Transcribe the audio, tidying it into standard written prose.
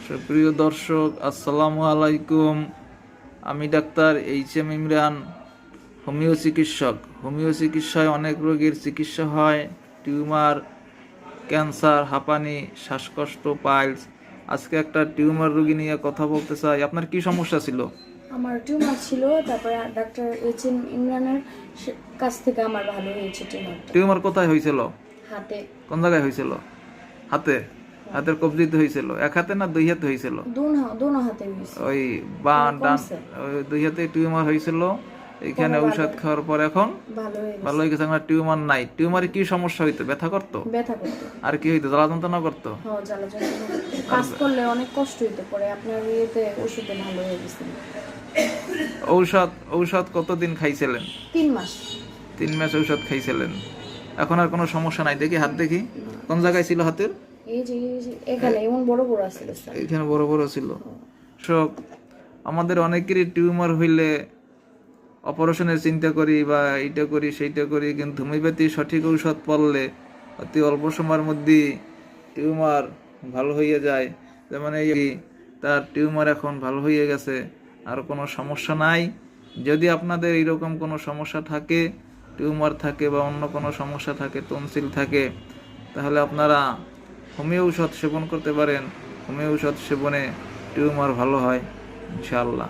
সুপ্রিয় দর্শক, আসসালামু আলাইকুম। আমি ডাক্তার HM ইমরান, হোমিও চিকিৎসক। হোমিও চিকিৎসায় অনেক রোগের চিকিৎসা হয়: টিউমার, ক্যান্সার, হাঁপানি, শ্বাসকষ্ট, পাইলস। আজকে একটা টিউমার রোগী নিয়ে কথা বলতে চাই। আপনার কি সমস্যা ছিল? আমার টিউমার ছিল, তারপরে ডাক্তার HM ইমরানের কাছ থেকে আমার ভালো হয়েছে টিউমারটা। টিউমার কোথায় হয়েছিল? হাতে। কোন জায়গায় হয়েছিল? হাতে? হাতের কবজিতে হয়েছিল? এক হাতে না দুই হাতে হয়েছিল? দোনো হাতে হয়েছে। ওই বা ডান কমছে। ওই দুই হাতে টিউমার হয়েছিল। এইখানে পরে ঔষধ খাওয়ার পর এখন ভালো হয়ে ভালো গেছে। হয়ে গেছে। আমার টিউমার নাই। টিউমারে কি সমস্যা হইতো? ব্যথা করতো? ব্যথা করতো। আর কি হইতো? জ্বালা যন্ত্রণা করতো? জ্বালা যন্ত্রণা করতো। কাজ করলে অনেক কষ্ট হইতো, পরে আপনার ইয়েতে ওষুধে ভালো হয়ে গেছে। ঔষধ ঔষধ কতদিন খাইছিলেন? 3 মাস। 3 মাস ঔষধ খাইছিলেন। এখন আর কোনো সমস্যা নাই? দেখি হাত দেখি। কোন জায়গায় ছিল হাতের? এই যে এখানে এমন বড় বড় আছিল স্যার। এখানে বড় বড় ছিল। সব আমাদের অনেকেরই টিউমার হইলে অপারেশনের চিন্তা করি বা এইটা করি সেইটা করি, কিন্তু হোমিওপ্যাথি সঠিক ঔষধ পড়লে অতি অল্প সময়ের মধ্যে টিউমার ভালো হয়ে যায়। যেমন এই তার টিউমার এখন ভালো হয়ে গেছে, আর কোনো সমস্যা নাই। যদি আপনাদের এইরকম কোনো সমস্যা থাকে, টিউমার থাকে বা অন্য কোনো সমস্যা থাকে, টনসিল থাকে, তাহলে আপনারা হোমিও ঔষধ সেবন করতে পারেন। হোমিও ঔষধ সেবনে টিউমার ভালো হয় ইনশাআল্লাহ।